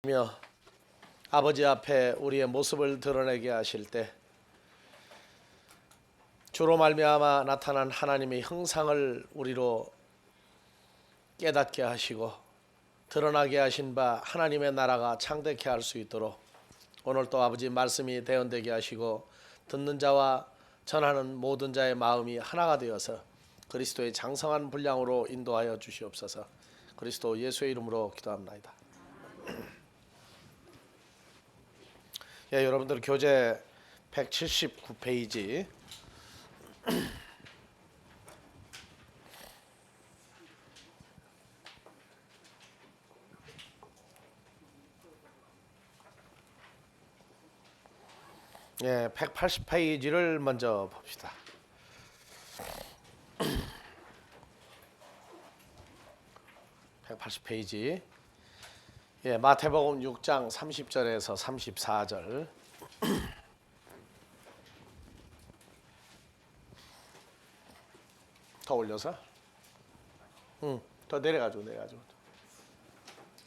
며 아버지 앞에 우리의 모습을 드러내게 하실 때 주로 말미암아 나타난 하나님의 형상을 우리로 깨닫게 하시고 드러나게 하신 바 하나님의 나라가 창대케 할 수 있도록 오늘 또 아버지 말씀이 대언되게 하시고 듣는 자와 전하는 모든 자의 마음이 하나가 되어서 그리스도의 장성한 분량으로 인도하여 주시옵소서. 그리스도 예수의 이름으로 기도합나이다. 예, 여러분들 교재 179페이지 예, 180페이지를 먼저 봅시다. (180페이지) 예, 마태복음 6장 30절에서 34절. 더 올려서, 더 내려가지고.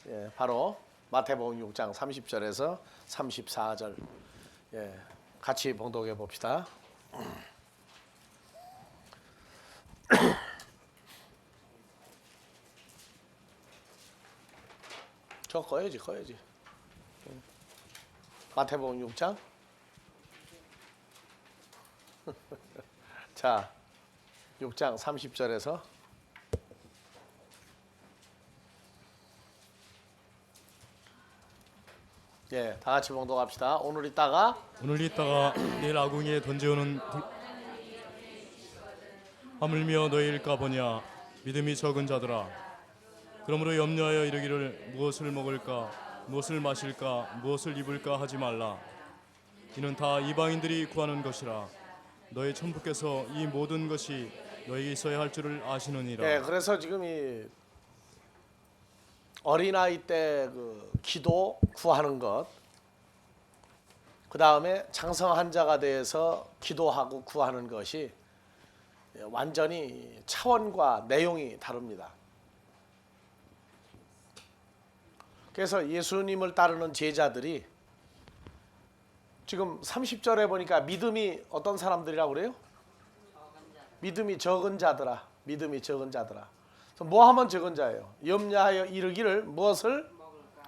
예, 바로 마태복음 6장 30절에서 34절. 예, 같이 봉독해 봅시다. 저 꺼야지. 마태복음 6장. 자, 6장 30절에서 예, 다 같이 봉독합시다. 오늘 있다가 내일 아궁이에 던져오는 하물며 너희일까 보냐. 믿음이 적은 자들아, 그러므로 염려하여 이르기를 무엇을 먹을까 무엇을 마실까 무엇을 입을까 하지 말라. 이는 다 이방인들이 구하는 것이라. 너희 천부께서 이 모든 것이 너희에게 있어야 할 줄을 아시느니라. 예, 그래서 지금 이 어린아이 때 그 기도 구하는 것, 그 다음에 장성한 자가 대해서 기도하고 구하는 것이 완전히 차원과 내용이 다릅니다. 그래서 예수님을 따르는 제자들이 지금 30절에 보니까 믿음이 어떤 사람들이라고 그래요? 믿음이 적은 자들아. 뭐 하면 적은 자예요? 염려하여 이르기를 무엇을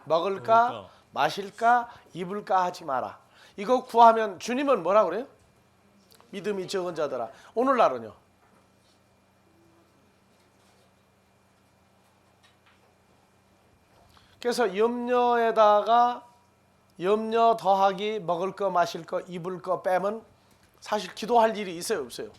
먹을까 마실까 입을까 하지 마라. 이거 구하면 주님은 뭐라고 그래요? 믿음이 적은 자들아. 오늘날은요? 그래서 염려에다가 염려 더하기 먹을 거 마실 거 입을 거 빼면 사실 기도할 일이 있어요 없어요?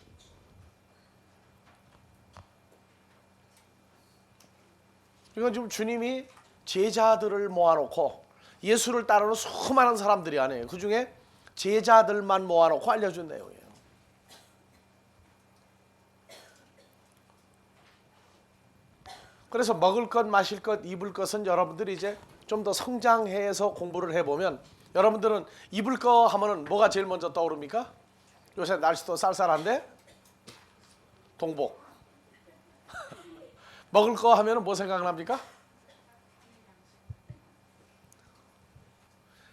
이건 지금 주님이 제자들을 모아놓고 예수를 따르는 수많은 사람들이 아니에요. 그 중에 제자들만 모아놓고 알려준 내용이에요. 그래서 먹을 것, 마실 것, 입을 것은 여러분들이 이제 좀 더 성장해서 공부를 해보면 여러분들은 입을 거 하면은 뭐가 제일 먼저 떠오릅니까? 요새 날씨도 쌀쌀한데 동복. 먹을 거 하면은 뭐 생각납니까?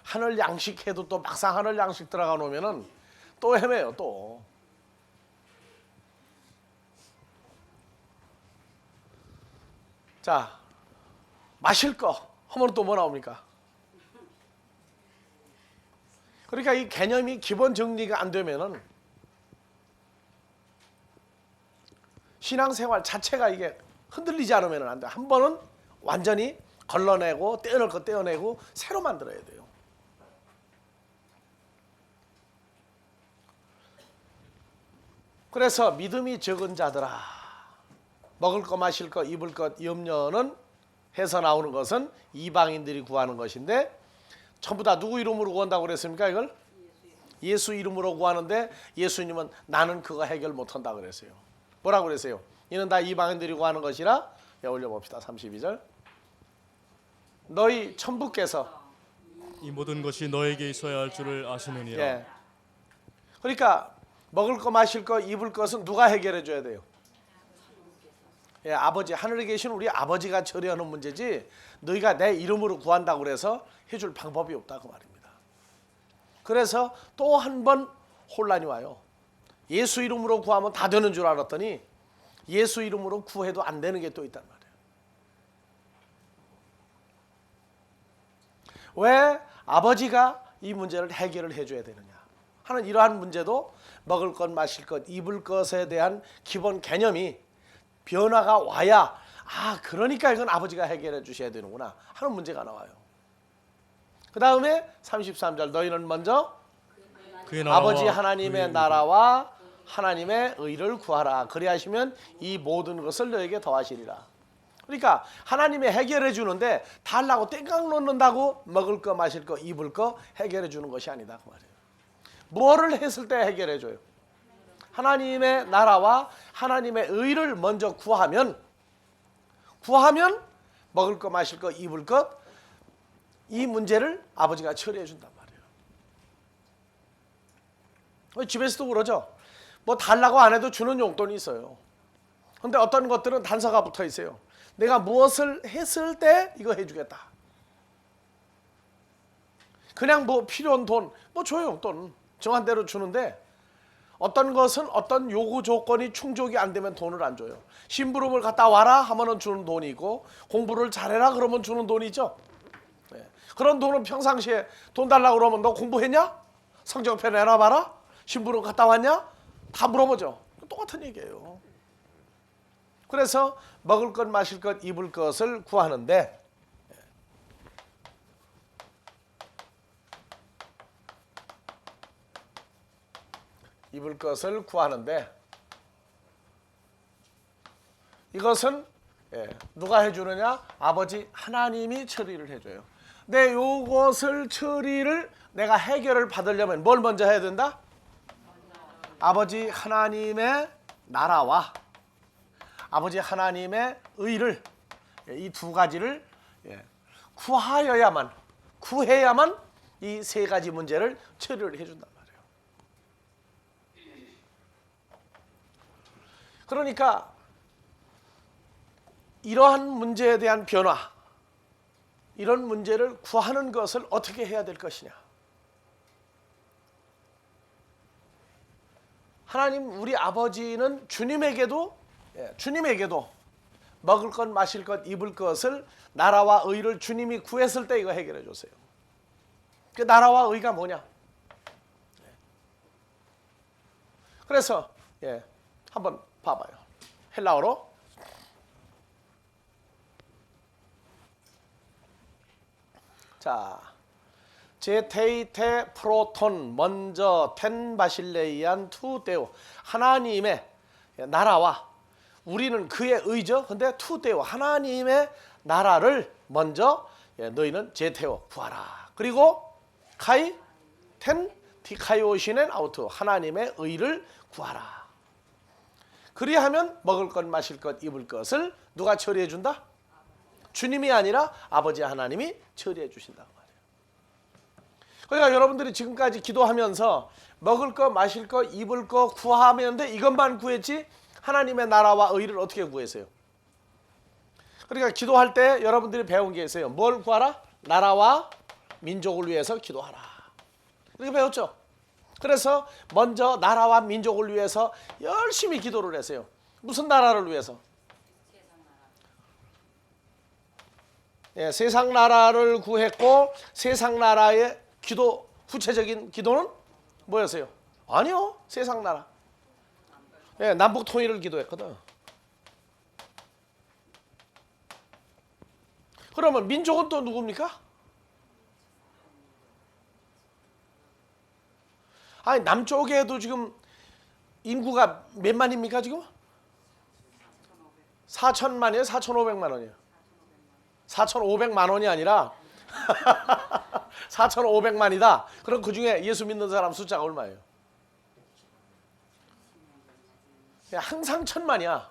하늘 양식 해도 또 막상 하늘 양식 들어가 놓으면은 또 헤매요 또. 자, 마실 거 하면 또 뭐 나옵니까? 그러니까 이 개념이 기본 정리가 안 되면은 신앙생활 자체가 이게 흔들리지 않으면 안 돼. 한 번은 완전히 걸러내고 떼어낼 거 떼어내고 새로 만들어야 돼요. 그래서 믿음이 적은 자들아, 먹을 거 마실 거 입을 것 염려는 해서 나오는 것은 이방인들이 구하는 것인데 전부 다 누구 이름으로 구한다고 그랬습니까? 이걸 예수 이름으로 구하는데 예수님은 나는 그거 해결 못한다 그랬어요. 뭐라고 그랬어요? 이는 다 이방인들이 구하는 것이라. 올려봅시다. 32절. 너희 천부께서 이 모든 것이 너에게 있어야 할 줄을 아시느니라. 예. 그러니까 먹을 거 마실 거 입을 것은 누가 해결해 줘야 돼요? 예, 아버지, 하늘에 계신 우리 아버지가 처리하는 문제지 너희가 내 이름으로 구한다고 그래서 해줄 방법이 없다고 말입니다. 그래서 또 한 번 혼란이 와요. 예수 이름으로 구하면 다 되는 줄 알았더니 예수 이름으로 구해도 안 되는 게 또 있단 말이에요. 왜 아버지가 이 문제를 해결을 해줘야 되느냐 하는 이러한 문제도 먹을 것, 마실 것, 입을 것에 대한 기본 개념이 변화가 와야 그러니까 이건 아버지가 해결해 주셔야 되는구나 하는 문제가 나와요. 그 다음에 33절 너희는 먼저 그의 나라와 아버지 하나님의 그의 나라와 하나님의 의를 구하라. 그리하시면 이 모든 것을 너에게 더하시리라. 그러니까 하나님이 해결해 주는데 달라고 땡깡 놓는다고 먹을 거 마실 거 입을 거 해결해 주는 것이 아니다 그 말이에요. 뭐를 했을 때 해결해 줘요? 하나님의 나라와 하나님의 의를 먼저 구하면 먹을 거 마실 거 입을 것 이 문제를 아버지가 처리해 준단 말이에요. 집에서도 그러죠. 뭐 달라고 안 해도 주는 용돈이 있어요. 근데 어떤 것들은 단서가 붙어 있어요. 내가 무엇을 했을 때 이거 해주겠다. 그냥 뭐 필요한 돈 뭐 줘요. 용돈 정한 대로 주는데 어떤 것은 어떤 요구 조건이 충족이 안 되면 돈을 안 줘요. 심부름을 갔다 와라 하면은 주는 돈이 있고 공부를 잘해라 그러면 주는 돈이 있죠. 네. 그런 돈은 평상시에 돈 달라고 그러면 너 공부했냐? 성적표 내놔봐라. 심부름 갔다 왔냐? 다 물어보죠. 똑같은 얘기예요. 그래서 먹을 것, 마실 것, 입을 것을 구하는데 입을 것을 구하는데 이것은 누가 해주느냐? 아버지 하나님이 처리를 해줘요. 근데 요것을 처리를 내가 해결을 받으려면 뭘 먼저 해야 된다? 아버지 하나님의 나라와 아버지 하나님의 의를 이 두 가지를 구해야만 이 세 가지 문제를 처리를 해준단 말이에요. 그러니까 이러한 문제에 대한 변화, 이런 문제를 구하는 것을 어떻게 해야 될 것이냐. 하나님 우리 아버지는 주님에게도 먹을 것, 마실 것, 입을 것을 나라와 의를 주님이 구했을 때 이거 해결해 줬어요. 그 나라와 의가 뭐냐? 그래서 한번 봐봐요. 헬라어로 자, 제테이테 프로톤 먼저 텐 바실레이안 투 데오 하나님의 나라와 우리는 그의 의죠. 근데 투 데오 하나님의 나라를 먼저 너희는 제테오 구하라. 그리고 카이 텐 디카이오시넨 아우트 하나님의 의를 구하라. 그리하면 먹을 것, 마실 것, 입을 것을 누가 처리해 준다? 주님이 아니라 아버지 하나님이 처리해 주신다고 말이에요. 그러니까 여러분들이 지금까지 기도하면서 먹을 거, 마실 거, 입을 거 구하면 돼 이것만 구했지 하나님의 나라와 의를 어떻게 구했어요? 그러니까 기도할 때 여러분들이 배운 게 있어요. 뭘 구하라? 나라와 민족을 위해서 기도하라. 이렇게 배웠죠? 그래서 먼저 나라와 민족을 위해서 열심히 기도를 했어요. 무슨 나라를 위해서? 세상 나라를 구했고 세상 나라의 기도 구체적인 기도는 뭐였어요? 아니요. 세상 나라. 남북 통일을 기도했거든. 그러면 민족은 또 누굽니까? 아니 남쪽에도 지금 인구가 몇만입니까 지금? 4천만이에요? 4,500만 원이에요? 4,500만 원이 아니라 4,500만이다. 그럼 그중에 예수 믿는 사람 숫자가 얼마예요? 항상 1,000만이야.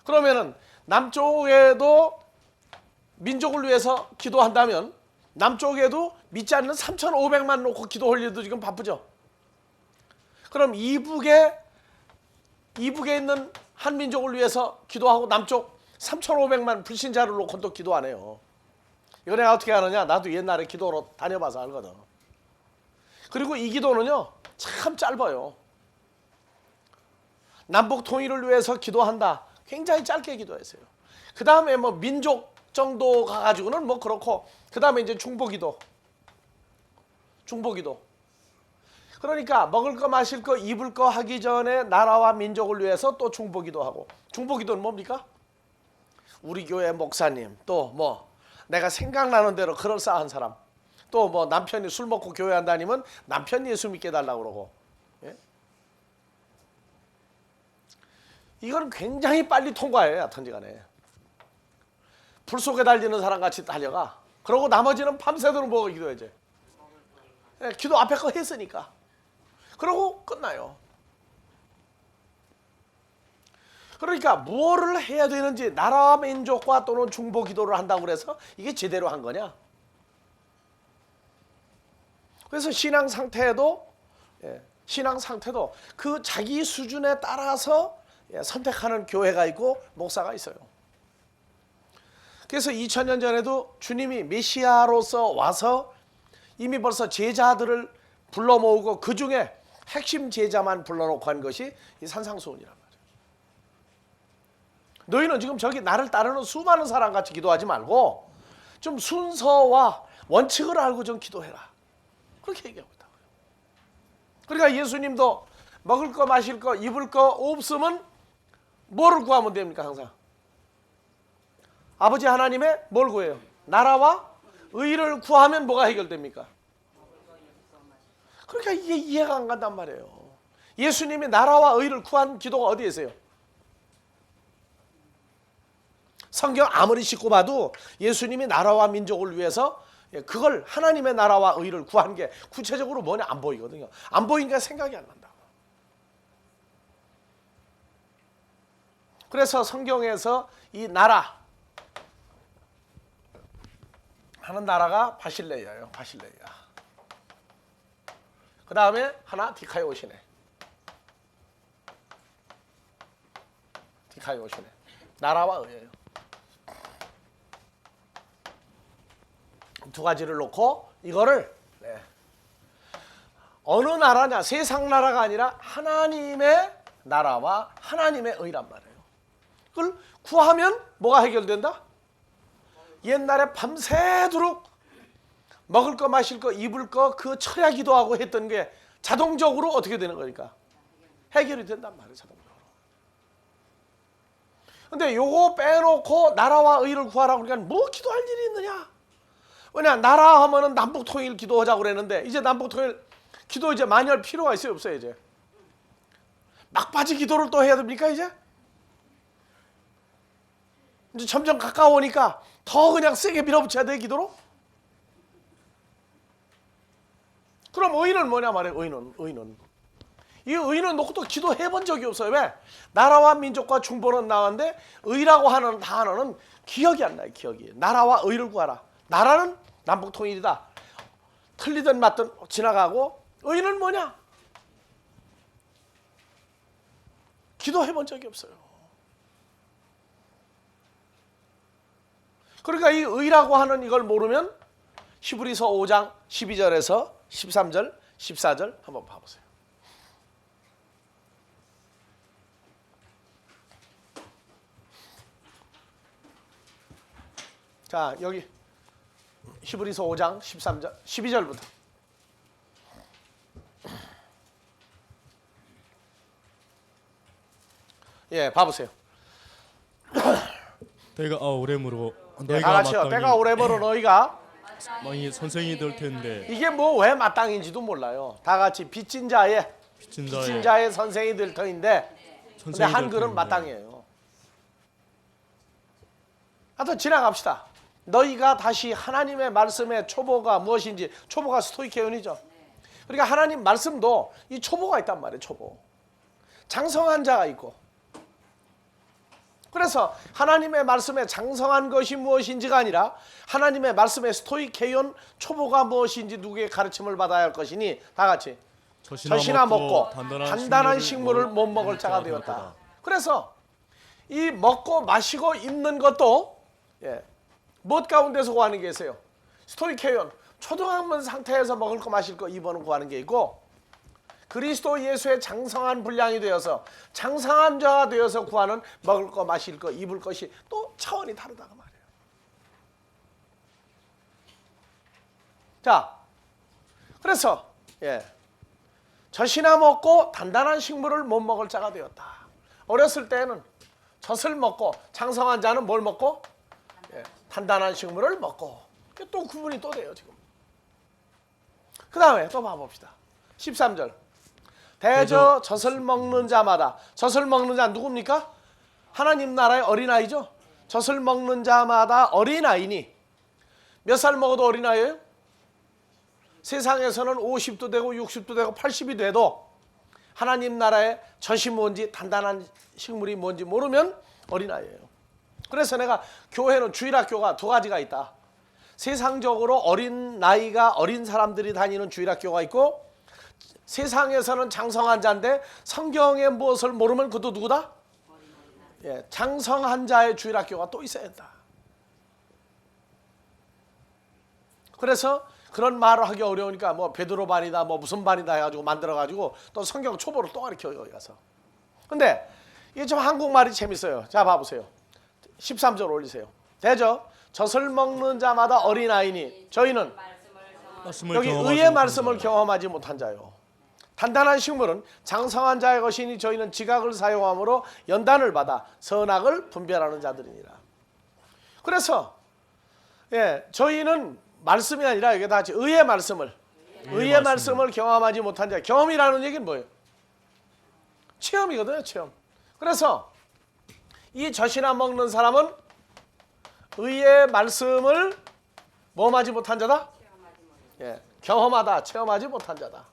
그러면은 남쪽에도 민족을 위해서 기도한다면 남쪽에도 믿지 않는 3,500만 놓고 기도할 일도 지금 바쁘죠. 그럼 이북에 있는 한 민족을 위해서 기도하고 남쪽 3,500만 불신자를 놓고 또 기도 안 해요. 이거 내가 어떻게 하느냐? 나도 옛날에 기도로 다녀봐서 알거든. 그리고 이 기도는요 참 짧아요. 남북 통일을 위해서 기도한다. 굉장히 짧게 기도했어요. 그 다음에 뭐 민족 정도 가가지고는 뭐 그렇고, 그 다음에 이제 중보기도. 그러니까 먹을 거 마실 거 입을 거 하기 전에 나라와 민족을 위해서 또 중보기도 하고. 중보기도는 뭡니까? 우리 교회 목사님, 또 뭐 내가 생각나는 대로 그럴싸한 사람, 또 뭐 남편이 술 먹고 교회 안 다니면 남편 예수 믿게 해달라고 그러고. 예? 이건 굉장히 빨리 통과해요. 하여튼지 간에 불 속에 달리는 사람 같이 달려가. 그러고 나머지는 밤새도록 먹어 기도해야지. 예, 기도 앞에 거 했으니까. 그러고 끝나요. 그러니까 무엇을 해야 되는지, 나라와 민족과 또는 중보 기도를 한다고 그래서 이게 제대로 한 거냐? 그래서 신앙 상태도 그 자기 수준에 따라서 선택하는 교회가 있고 목사가 있어요. 그래서 2000년 전에도 주님이 메시아로서 와서 이미 벌써 제자들을 불러 모으고 그 중에 핵심 제자만 불러놓고 한 것이 이 산상수훈이란 말이에요. 너희는 지금 저기 나를 따르는 수많은 사람 같이 기도하지 말고 좀 순서와 원칙을 알고 좀 기도해라. 그렇게 얘기하고 있다고요. 그러니까 예수님도 먹을 거 마실 거 입을 거 없으면 뭐를 구하면 됩니까? 항상 아버지 하나님의 뭘 구해요? 나라와 의를 구하면 뭐가 해결됩니까? 그러니까 이게 이해가 안 간단 말이에요. 예수님이 나라와 의를 구한 기도가 어디에 있어요? 성경 아무리 씻고 봐도 예수님이 나라와 민족을 위해서 그걸 하나님의 나라와 의를 구한 게 구체적으로 뭐냐 안 보이거든요. 안 보이니까 생각이 안 난다. 그래서 성경에서 이 나라 하는 나라가 바실레야예요. 바실레야. 그 다음에 하나 디카이오시네. 디카이오시네. 나라와 의예요. 두 가지를 놓고 이거를 어느 나라냐, 세상 나라가 아니라 하나님의 나라와 하나님의 의란 말이에요. 그걸 구하면 뭐가 해결된다? 옛날에 밤새도록 먹을 거 마실 거 입을 거 그 철야 기도하고 했던 게 자동적으로 어떻게 되는 거니까 해결이 된단 말이에요. 자동적으로. 근데 요거 빼놓고 나라와 의를 구하라고 그러니까 뭐 기도할 일이 있느냐? 왜냐, 나라 하면은 남북 통일 기도하자고 그랬는데 이제 남북 통일 기도 이제 많이 할 필요가 있어요, 없어요? 이제 막바지 기도를 또 해야 됩니까? 이제 점점 가까우니까 더 그냥 세게 밀어붙여야 돼, 기도로? 그럼 의는 뭐냐 말이에요. 의는 이 의는 놓고 또 기도해 본 적이 없어요. 왜? 나라와 민족과 중보는 나왔는데 의라고 하는 단어는 기억이 안 나요. 기억이. 나라와 의를 구하라. 나라는 남북 통일이다. 틀리든 맞든 지나가고, 의는 뭐냐? 기도해 본 적이 없어요. 그러니까 이 의라고 하는 이걸 모르면 히브리서 5장 12절에서 13절, 14절 한번 봐보세요. 자, 여기 히브리서 5장 13절, 12절부터. 예, 봐보세요. 때가 오래므로 다 너희가 같이요. 마땅히 때가 오래버려 너희가 많이 선생이 될 텐데 이게 뭐 왜 마땅인지도 몰라요. 다 같이 빚진 자의 빚진 자의 선생이 될 터인데, 근데 선생이 될 한글은 터인데. 마땅해요. 하여튼 지나갑시다. 너희가 다시 하나님의 말씀의 초보가 무엇인지, 초보가 스토이케온이죠. 그러니까 하나님 말씀도 이 초보가 있단 말이에요. 초보. 장성한 자가 있고. 그래서 하나님의 말씀에 장성한 것이 무엇인지가 아니라 하나님의 말씀의 스토이케온 초보가 무엇인지 누구의 가르침을 받아야 할 것이니, 다 같이 젖이나 먹고 단단한 식물을 못 먹을 자가 되었다. 그래서 이 먹고 마시고 입는 것도 무엇 가운데서 구하는 게 있어요? 스토이케이온, 초등학문 상태에서 먹을 거 마실 거 입어는 구하는 게 있고, 그리스도 예수의 장성한 분량이 되어서 장성한 자가 되어서 구하는 먹을 거 마실 거 입을 것이 또 차원이 다르다고 말이에요. 자, 그래서 젖이나 먹고 단단한 식물을 못 먹을 자가 되었다. 어렸을 때는 젖을 먹고, 장성한 자는 뭘 먹고? 단단한 식물을 먹고. 또 구분이 또 돼요 지금. 그 다음에 또 봐봅시다. 13절. 대저 젖을 먹는 자마다. 젖을 먹는 자 누굽니까? 하나님 나라의 어린아이죠. 젖을 먹는 자마다 어린아이니. 몇 살 먹어도 어린아이예요? 세상에서는 50도 되고 60도 되고 80이 돼도 하나님 나라의 젖이 뭔지, 단단한 식물이 뭔지 모르면 어린아이예요. 그래서 내가 교회는 주일학교가 두 가지가 있다. 세상적으로 어린 나이가 어린 사람들이 다니는 주일학교가 있고, 세상에서는 장성한 자인데 성경의 무엇을 모르면 그것도 누구다? 장성한 자의 주일학교가 또 있어야 한다. 그래서 그런 말을 하기 어려우니까 뭐 베드로 반이다 뭐 무슨 반이다 해가지고 만들어가지고 또 성경 초보를 또 가르쳐요 여기 가서. 근데 이게 좀 한국말이 재밌어요. 자 봐보세요. 13절 올리세요. 대저 젖을 먹는 자마다 어린아이니 저희는 여기 의의 말씀을 경험하지 못한 자요. 단단한 식물은 장성한 자의 것이니 저희는 지각을 사용함으로 연단을 받아 선악을 분별하는 자들이니라. 그래서 저희는 말씀이 아니라 이게 다 의의 말씀을 경험하지 못한 자. 경험이라는 얘기는 뭐예요? 체험이거든요. 체험. 그래서 이 젖이나 먹는 사람은 의의 말씀을 뭐하지 못한 자다? 경험하다, 체험하지 못한 자다.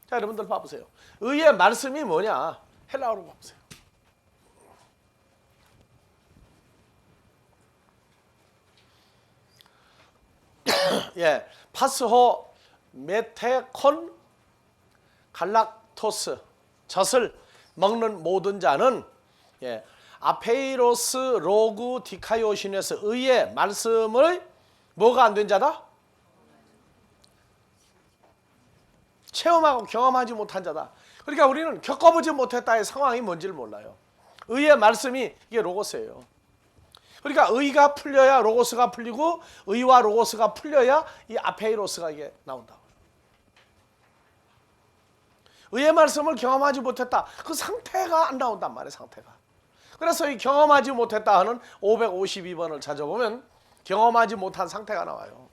자, 여러분들 봐보세요. 의의 말씀이 뭐냐? 헬라어로 봐보세요. 파스호 메테콘 갈락토스 젖을 먹는 모든 자는 아페이로스 로그 디카이오신에서 의의 말씀을 뭐가 안 된 자다? 체험하고 경험하지 못한 자다. 그러니까 우리는 겪어보지 못했다의 상황이 뭔지를 몰라요. 의의 말씀이 이게 로고스예요. 그러니까 의가 풀려야 로고스가 풀리고 의와 로고스가 풀려야 이 아페이로스가 이게 나온다고. 의의 말씀을 경험하지 못했다. 그 상태가 안 나온단 말이에요. 상태가. 그래서 이 경험하지 못했다 하는 552번을 찾아보면 경험하지 못한 상태가 나와요.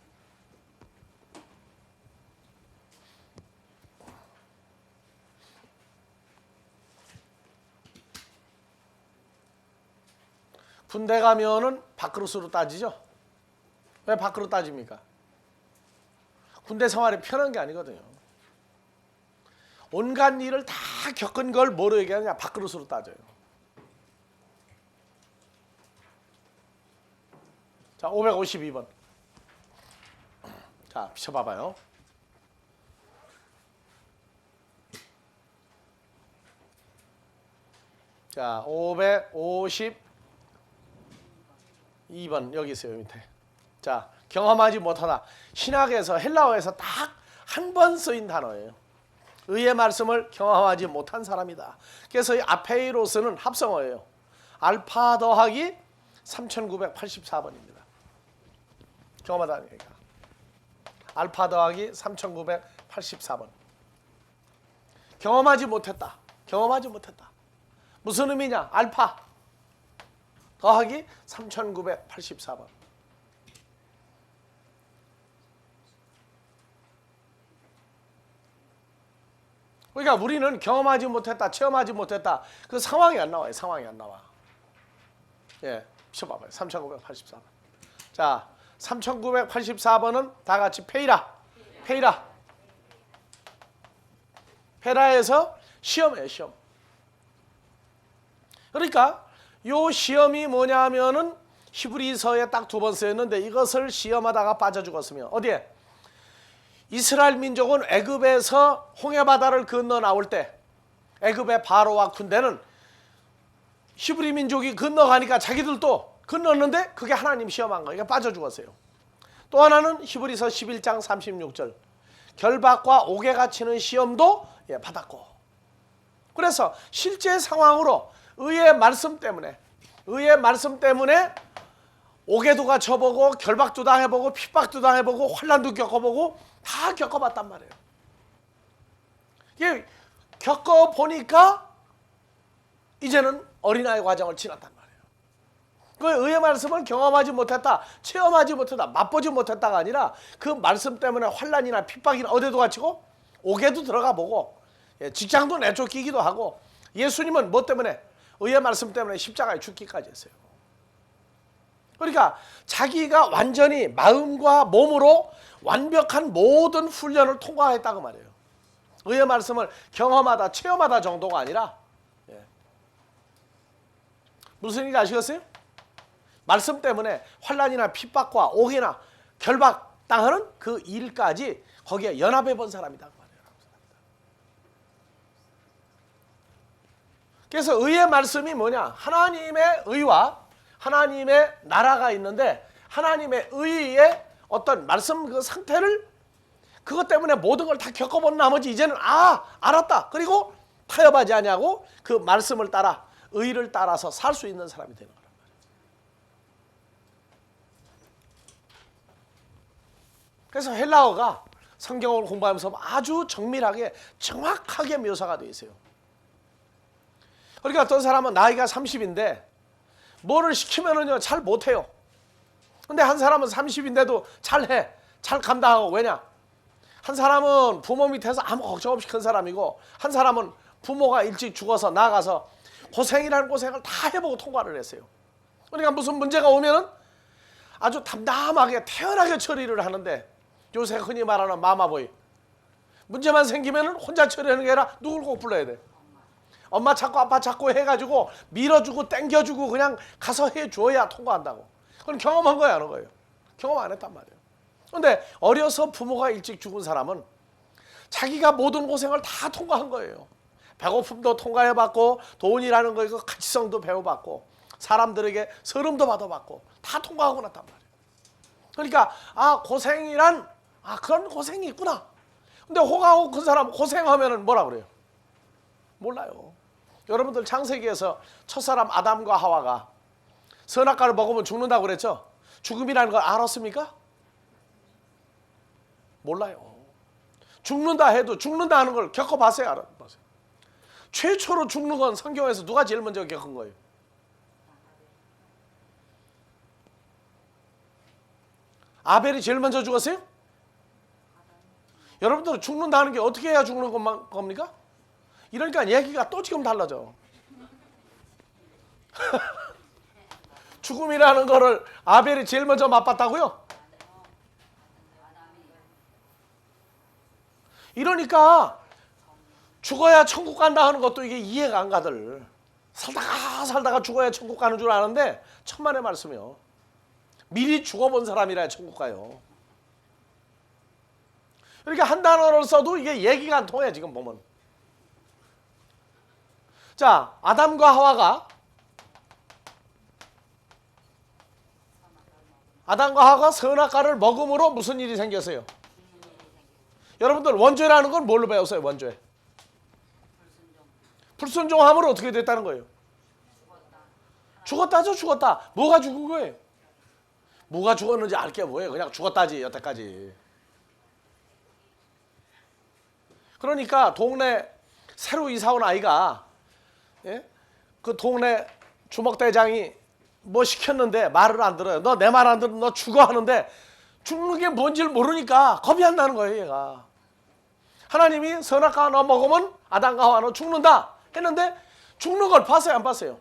군대 가면은 밥그릇으로 따지죠. 왜 밥그릇 따집니까? 군대 생활이 편한 게 아니거든요. 온갖 일을 다 겪은 걸 뭐로 얘기하느냐? 밥그릇으로 따져요. 자, 552번. 자, 비춰봐봐요. 자, 552번 여기 있어요, 밑에. 자, 경험하지 못하다. 신학에서 헬라어에서 딱 한 번 쓰인 단어예요. 의의 말씀을 경험하지 못한 사람이다. 그래서 이 아페이로스는 합성어예요. 알파 더하기 3984번입니다. 경험하다는 얘기가. 알파 더하기 3984번. 경험하지 못했다. 경험하지 못했다. 무슨 의미냐? 알파 더하기 3984번. 그러니까 우리는 경험하지 못했다, 체험하지 못했다. 그 상황이 안 나와요. 상황이 안 나와. 비춰봐봐요. 3984번. 자, 3984번은 다 같이 페이라. 페라에서 시험이에요. 시험. 그러니까 요 시험이 뭐냐면은 히브리서에 딱 두 번 쓰였는데 이것을 시험하다가 빠져 죽었으면 어디에? 이스라엘 민족은 애굽에서 홍해바다를 건너 나올 때 애굽의 바로와 군대는 히브리 민족이 건너가니까 자기들도 그 넣었는데 그게 하나님 시험한 거예요. 빠져 죽었어요. 또 하나는 히브리서 11장 36절 결박과 옥에 갇히는 시험도 받았고, 그래서 실제 상황으로 의의 말씀 때문에 옥에도 갇혀보고 결박도 당해보고 핍박도 당해보고 환난도 겪어보고 다 겪어봤단 말이에요. 이게 겪어보니까 이제는 어린아이 과정을 지났단 말이에요. 그 의의 말씀을 경험하지 못했다, 체험하지 못했다, 맛보지 못했다가 아니라 그 말씀 때문에 환난이나 핍박이나 어디도 갇히고 옥에도 들어가 보고 직장도 내쫓기기도 하고, 예수님은 뭐 때문에? 의의 말씀 때문에 십자가에 죽기까지 했어요. 그러니까 자기가 완전히 마음과 몸으로 완벽한 모든 훈련을 통과했다고 말이에요. 의의 말씀을 경험하다, 체험하다 정도가 아니라, 무슨 얘기인지 아시겠어요? 말씀 때문에 환난이나 핍박과 옥이나 결박 당하는 그 일까지 거기에 연합해 본 사람이다 그 말이에요. 그래서 의의 말씀이 뭐냐? 하나님의 의와 하나님의 나라가 있는데, 하나님의 의의 어떤 말씀 그 상태를, 그것 때문에 모든 걸 다 겪어본 나머지 이제는 알았다, 그리고 타협하지 않냐고 그 말씀을 따라 의를 따라서 살 수 있는 사람이 되는 거란 말이에요. 그래서 헬라어가 성경을 공부하면서 아주 정밀하게 정확하게 묘사가 되어 있어요. 그러니까 어떤 사람은 나이가 30인데 뭐를 시키면은요 잘 못해요. 근데 한 사람은 30인데도 잘해, 잘 감당하고. 왜냐? 한 사람은 부모 밑에서 아무 걱정 없이 큰 사람이고, 한 사람은 부모가 일찍 죽어서 나가서 고생이라는 고생을 다 해보고 통과를 했어요. 그러니까 무슨 문제가 오면은 아주 담담하게 태연하게 처리를 하는데, 요새 흔히 말하는 마마보이, 문제만 생기면은 혼자 처리하는 게 아니라 누굴 꼭 불러야 돼. 엄마 찾고 아빠 찾고 해가지고 밀어주고 땡겨주고 그냥 가서 해줘야 통과한다고. 그건 경험한 거야, 안 한 거예요? 경험 안 했단 말이에요. 근데 어려서 부모가 일찍 죽은 사람은 자기가 모든 고생을 다 통과한 거예요. 배고픔도 통과해봤고, 돈이라는 거, 가치성도 배워봤고, 사람들에게 서름도 받아봤고, 다 통과하고 났단 말이에요. 그러니까 고생이란 그런 고생이 있구나. 근데 호강하고 그 사람 고생하면은 뭐라 그래요? 몰라요. 여러분들 창세기에서 첫사람 아담과 하와가 선악과를 먹으면 죽는다고 그랬죠? 죽음이라는 걸 알았습니까? 몰라요. 죽는다 해도 죽는다 하는 걸 겪어봤어요, 알아봤어요? 최초로 죽는 건 성경에서 누가 제일 먼저 겪은 거예요? 아벨이 제일 먼저 죽었어요? 여러분들은 죽는다 하는 게 어떻게 해야 죽는 겁니까? 이러니까 얘기가 또 지금 달라져. 죽음이라는 거를 아벨이 제일 먼저 맛봤다고요? 이러니까 죽어야 천국 간다 하는 것도 이게 이해가 안 가들. 살다가 죽어야 천국 가는 줄 아는데 천만의 말씀이요. 미리 죽어본 사람이라 천국 가요. 그러니까 한 단어를 써도 이게 얘기가 안 통해 지금 보면. 자, 아담과 하와가 선악과를 먹음으로 무슨 일이 생겼어요? 여러분들 원죄라는 건 뭘로 배웠어요? 원죄. 불순종함으로 어떻게 됐다는 거예요? 죽었다죠, 죽었다. 뭐가 죽은 거예요? 뭐가 죽었는지 알 게 뭐예요? 그냥 죽었다지, 여태까지. 그러니까 동네 새로 이사 온 아이가, 그 동네 주먹대장이 뭐 시켰는데 말을 안 들어요. 너 내 말 안 들으면 너 죽어 하는데 죽는 게 뭔지를 모르니까 겁이 안 나는 거예요, 얘가. 하나님이 선악과 너 먹으면 아담과 하와 너 죽는다 했는데 죽는 걸 봤어요, 안 봤어요?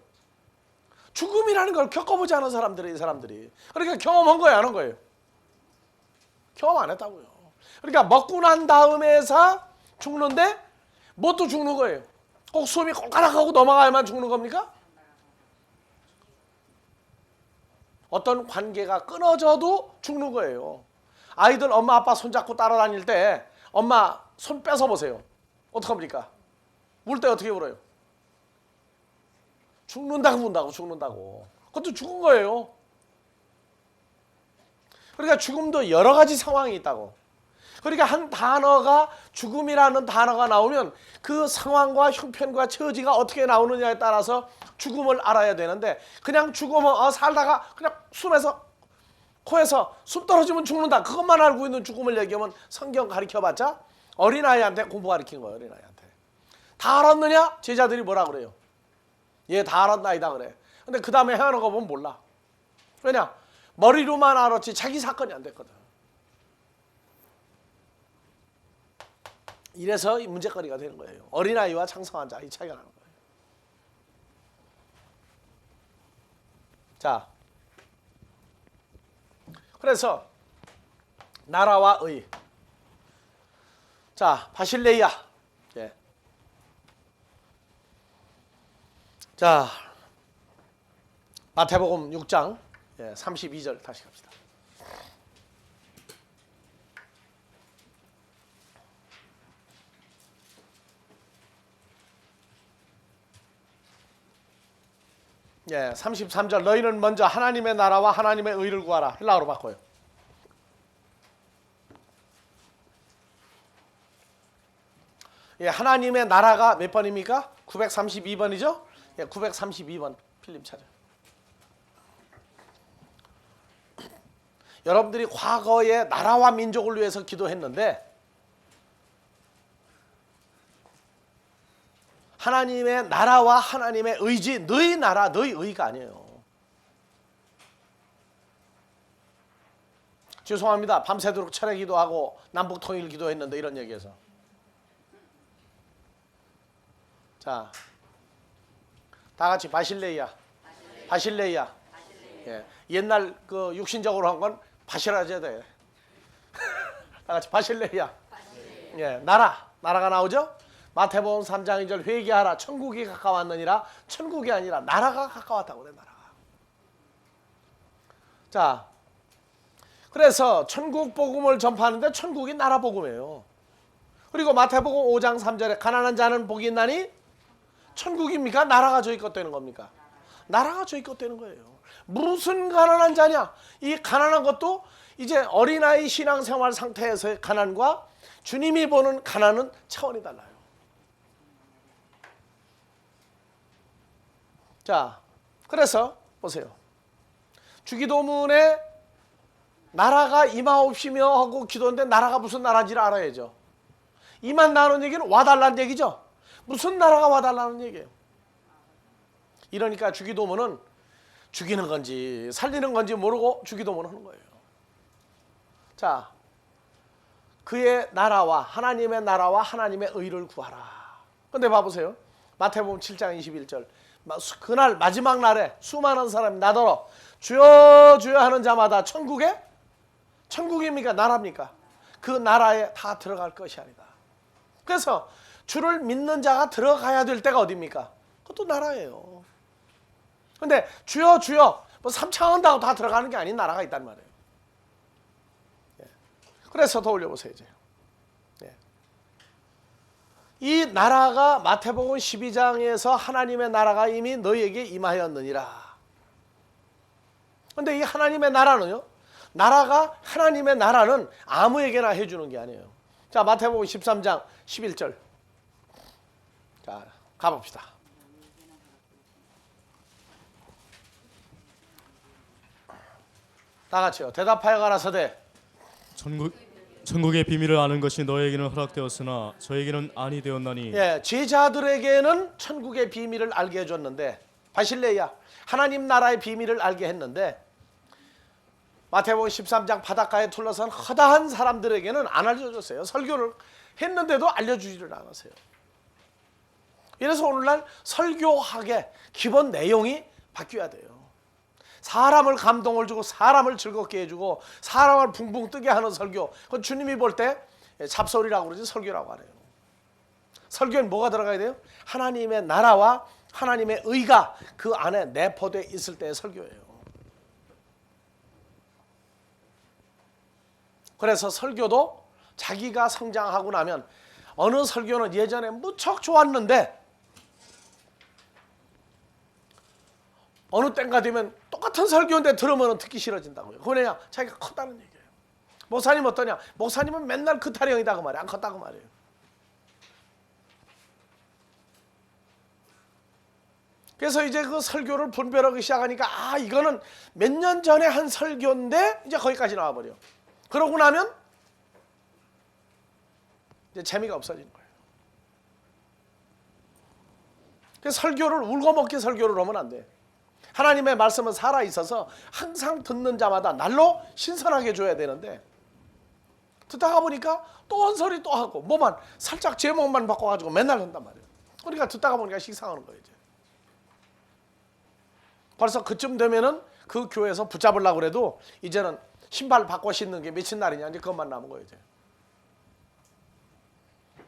죽음이라는 걸 겪어보지 않은 사람들이, 이 사람들이. 그러니까 경험한 거예요, 안 한 거예요? 경험 안 했다고요. 그러니까 먹고 난 다음에서 죽는데 뭣도 죽는 거예요. 꼭 숨이 꼴까락하고 넘어가야만 죽는 겁니까? 어떤 관계가 끊어져도 죽는 거예요. 아이들 엄마 아빠 손잡고 따라다닐 때 엄마 손 뺏어보세요. 어떡합니까? 울 때 어떻게 울어요? 죽는다고 운다고, 죽는다고. 그것도 죽은 거예요. 그러니까 죽음도 여러 가지 상황이 있다고. 그러니까 한 단어가 죽음이라는 단어가 나오면 그 상황과 형편과 처지가 어떻게 나오느냐에 따라서 죽음을 알아야 되는데 그냥 죽으면 살다가 그냥 숨에서 코에서 숨 떨어지면 죽는다. 그것만 알고 있는 죽음을 얘기하면 성경 가르쳐봤자 어린아이한테 공부 가르친 거예요. 어린아이한테. 다 알았느냐? 제자들이 뭐라 그래요? 얘 다 알았나이다 그래. 근데 그 다음에 행하는 거 보면 몰라. 왜냐? 머리로만 알았지 자기 사건이 안 됐거든. 이래서 이 문제거리가 되는 거예요. 어린아이와 창성한 자 이 차이가 나는 거예요. 자, 그래서 나라와 의. 자, 바실레이아. 예. 자, 마태복음 6장 32절 다시 갑시다. 예, 33절 너희는 먼저 하나님의 나라와 하나님의 의를 구하라. 헬라어로 바꿔요. 예, 하나님의 나라가 몇 번입니까? 932번이죠? 예, 932번 필름 찾아요. 여러분들이 과거에 나라와 민족을 위해서 기도했는데 하나님의 나라와 하나님의 의지, 너희 나라, 너희 의가 아니에요. 죄송합니다. 밤새도록 철회 기도하고 남북 통일 기도했는데 이런 얘기해서. 자, 다 같이 바실레이아. 바실레이아. 예, 옛날 그 육신적으로 한 건 바실하셔야 돼. 다 같이 바실레이아. 예, 나라가 나오죠? 마태복음 3장 2절 회개하라 천국이 가까웠느니라. 천국이 아니라 나라가 가까웠다고 그래. 나라가. 자, 그래서 천국 복음을 전파하는데 천국이 나라 복음이에요. 그리고 마태복음 5장 3절에 가난한 자는 복이 있나니 천국입니까? 나라가 저희 것 되는 겁니까? 나라가 저희 것 되는 거예요. 무슨 가난한 자냐? 이 가난한 것도 이제 어린아이 신앙생활 상태에서의 가난과 주님이 보는 가난은 차원이 달라요. 자, 그래서 보세요. 주기도문에 나라가 임하옵시며 하고 기도했는데 나라가 무슨 나라인지를 알아야죠. 임한다는 얘기는 와달라는 얘기죠. 무슨 나라가 와달라는 얘기예요. 이러니까 주기도문은 죽이는 건지 살리는 건지 모르고 주기도문을 하는 거예요. 자, 그의 나라와 하나님의 나라와 하나님의 의를 구하라. 근데 봐보세요. 마태복음 7장 21절 그날 마지막 날에 수많은 사람이 나더러 주여 주여 하는 자마다 천국입니까? 나라입니까? 그 나라에 다 들어갈 것이 아니다. 그래서 주를 믿는 자가 들어가야 될 때가 어디입니까? 그것도 나라예요. 근데 주여 주여 뭐 삼창한다고 다 들어가는 게 아닌 나라가 있단 말이에요. 예. 그래서 더 올려보세요. 이제. 예. 이 나라가 마태복음 12장에서 하나님의 나라가 이미 너희에게 임하였느니라. 근데 이 하나님의 나라는요, 하나님의 나라는 아무에게나 해주는 게 아니에요. 자, 마태복음 13장 11절. 자, 가봅시다. 다 같이요. 대답하여 가라사대 천국의 비밀을 아는 것이 너에게는 허락되었으나 저에게는 아니 되었나니. 예, 제자들에게는 천국의 비밀을 알게 해줬는데 바실레이아 하나님 나라의 비밀을 알게 했는데 마태복음 13장 바닷가에 둘러싼 허다한 사람들에게는 안 알려줬어요. 설교를 했는데도 알려주지를 않았어요. 이래서 오늘날 설교학의 기본 내용이 바뀌어야 돼요. 사람을 감동을 주고 사람을 즐겁게 해주고 사람을 붕붕 뜨게 하는 설교. 그건 주님이 볼 때 잡설이라고 그러지 설교라고 하래요. 설교엔 뭐가 들어가야 돼요? 하나님의 나라와 하나님의 의가 그 안에 내포되어 있을 때의 설교예요. 그래서 설교도 자기가 성장하고 나면 어느 설교는 예전에 무척 좋았는데 어느 때가 되면 똑같은 설교인데 들으면 듣기 싫어진다고요. 그거 왜냐? 자기가 컸다는 얘기예요. 목사님 어떠냐? 목사님은 맨날 그 타령이다 그 말이에요. 안 컸다고 말이에요. 그래서 이제 그 설교를 분별하기 시작하니까 아 이거는 몇 년 전에 한 설교인데 이제 거기까지 나와버려. 그러고 나면 이제 재미가 없어지는 거예요. 그래서 설교를 울고먹기 설교를 하면 안 돼. 하나님의 말씀은 살아있어서 항상 듣는 자마다 날로 신선하게 줘야 되는데 듣다가 보니까 또 한 소리 또 하고 뭐만 살짝 제목만 바꿔가지고 맨날 한단 말이에요. 그러니까 듣다가 보니까 식상하는 거예요. 이제. 벌써 그쯤 되면은 그 교회에서 붙잡으려고 그래도 이제는 신발 바꿔 신는 게 며칠 날이냐 이제 그것만 남은 거예요. 이제.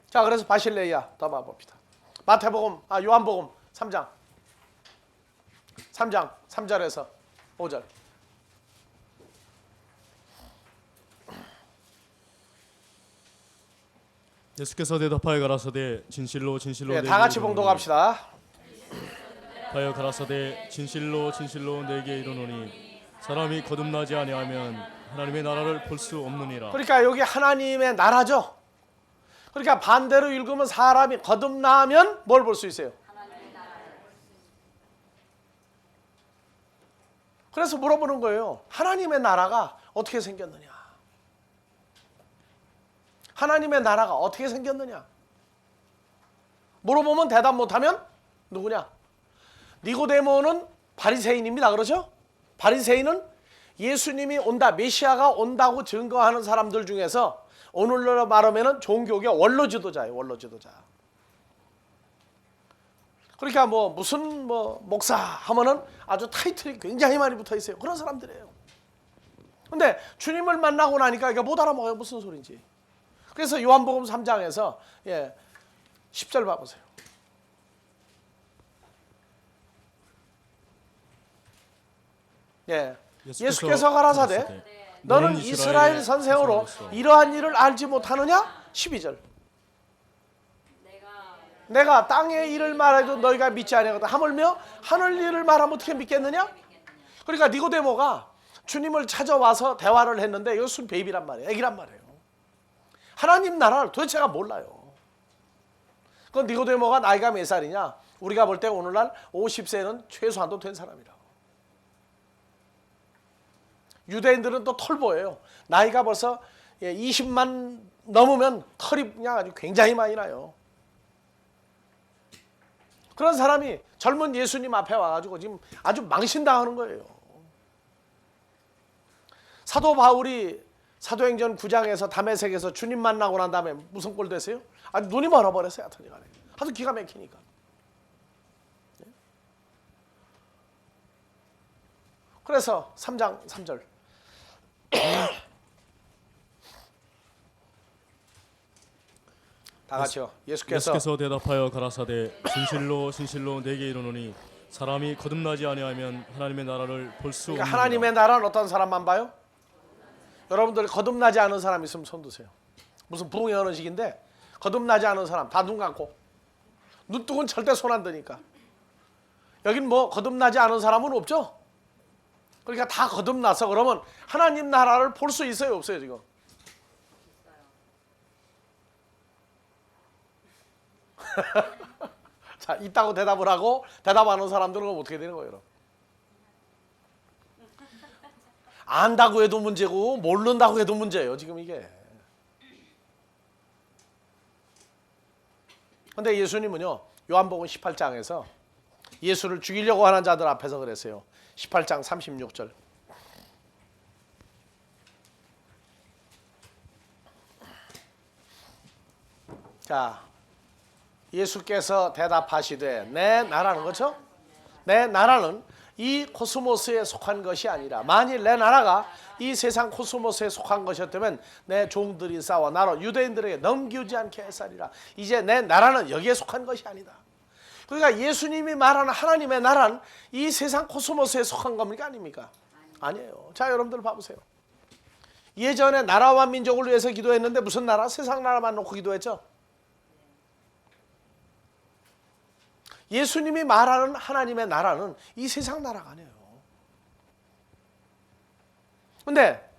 자 그래서 바실레이아 더 봐봅시다. 요한복음 3장 3절에서 5절. 예수께서 대답하여 가라사대 진실로 진실로 네, 내게 다 같이 이르노니 봉독합시다. 하여 가라사대 진실로 진실로 내게 이르노니 사람이 거듭나지 아니하면 하나님의 나라를 볼 수 없느니라. 그러니까 여기 하나님의 나라죠. 그러니까 반대로 읽으면 사람이 거듭나면 뭘 볼 수 있어요? 그래서 물어보는 거예요. 하나님의 나라가 어떻게 생겼느냐? 하나님의 나라가 어떻게 생겼느냐? 물어보면 대답 못하면 누구냐? 니고데모는 바리새인입니다. 그렇죠? 바리새인은 예수님이 온다, 메시아가 온다고 증거하는 사람들 중에서 오늘날로 말하면 종교계 원로 지도자예요. 원로 지도자. 그러니까 무슨 목사 하면은 아주 타이틀이 굉장히 많이 붙어 있어요. 그런 사람들이에요. 근데 주님을 만나고 나니까 이게 못 알아먹어요. 무슨 소리인지. 그래서 요한복음 3장에서 10절 봐보세요. 예수께서 가라사대 너는 이스라엘 선생으로 이러한 일을 알지 못하느냐? 12절. 내가 땅의 일을 말해도 너희가 믿지 아니하거든. 하물며 하늘 일을 말하면 어떻게 믿겠느냐? 그러니까 니고데모가 주님을 찾아와서 대화를 했는데 이거 순 베이비란 말이에요. 애기란 말이에요. 하나님 나라를 도대체가 몰라요. 그 니고데모가 나이가 몇 살이냐? 우리가 볼 때 오늘날 50세는 최소한도 된 사람이라고. 유대인들은 또 털보예요. 나이가 벌써 20만 넘으면 털이 그냥 아주 굉장히 많이 나요. 그런 사람이 젊은 예수님 앞에 와가지고 지금 아주 망신당하는 거예요. 사도 바울이 사도행전 9장에서 다메섹에서 주님 만나고 난 다음에 무슨 꼴 됐어요? 아주 눈이 멀어버렸어요. 하여튼간에. 하도 기가 막히니까. 그래서 3장 3절. 다 같이요. 예수께서 대답하여 가라사대 진실로 진실로 내게 이르노니 사람이 거듭나지 아니하면 하나님의 나라를 볼 수 없느니라. 그러니까 하나님의 나라는 어떤 사람만 봐요? 여러분들 거듭나지 않은 사람 있으면 손 드세요. 무슨 부흥의 언어식인데 거듭나지 않은 사람 다 눈 감고. 눈 뜨고는 절대 손 안 드니까. 여긴 거듭나지 않은 사람은 없죠? 그러니까 다 거듭나서 그러면 하나님 나라를 볼 수 있어요? 없어요 지금? 자, 있다고 대답을 하고 대답 안 하는 사람들은 어떻게 되는 거예요? 안다고 해도 문제고 모른다고 해도 문제예요 지금 이게. 근데 예수님은요 요한복음 18장에서 예수를 죽이려고 하는 자들 앞에서 그랬어요. 18장 36절. 자, 예수께서 대답하시되 내 나라는 그렇죠? 내 나라는 이 코스모스에 속한 것이 아니라 만일 내 나라가 이 세상 코스모스에 속한 것이었다면 내 종들이 싸워 나로 유대인들에게 넘기지 않게 했으리라. 이제 내 나라는 여기에 속한 것이 아니다. 그러니까 예수님이 말하는 하나님의 나라는 이 세상 코스모스에 속한 겁니까? 아닙니까? 아니에요. 자, 여러분들 봐보세요. 예전에 나라와 민족을 위해서 기도했는데 무슨 나라? 세상 나라만 놓고 기도했죠. 예수님이 말하는 하나님의 나라는 이 세상 나라가 아니에요. 근데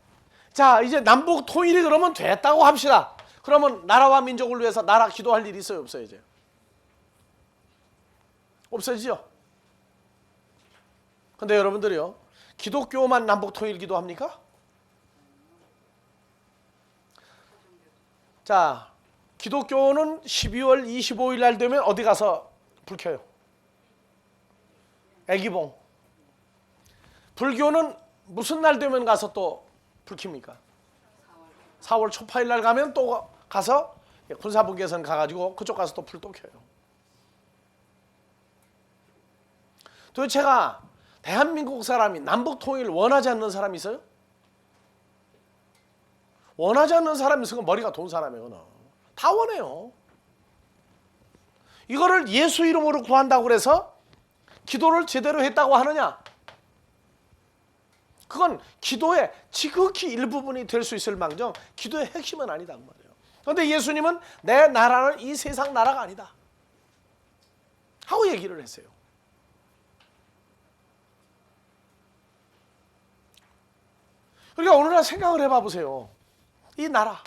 자, 이제 남북 통일이 그러면 됐다고 합시다. 그러면 나라와 민족을 위해서 나라 기도할 일이 있어요, 없어요? 이제 없어지죠. 근데 여러분들이요, 기독교만 남북 통일 기도합니까? 자, 기독교는 12월 25일 날 되면 어디 가서 불 켜요? 애기봉. 불교는 무슨 날 되면 가서 또 불 켭니까? 4월 초파일 날 가면 또 가서 군사분계선 가가지고 그쪽 가서 또 불 또 켜요. 도대체가 대한민국 사람이 남북 통일 원하지 않는 사람이 있어요? 원하지 않는 사람이 있으면 머리가 돈 사람이구나. 다 원해요. 이거를 예수 이름으로 구한다고 그래서 기도를 제대로 했다고 하느냐? 그건 기도의 지극히 일부분이 될 수 있을 망정 기도의 핵심은 아니다 그 말이에요. 그런데 예수님은 내 나라는 이 세상 나라가 아니다 하고 얘기를 했어요. 그러니까 오늘날 생각을 해봐 보세요. 이 나라,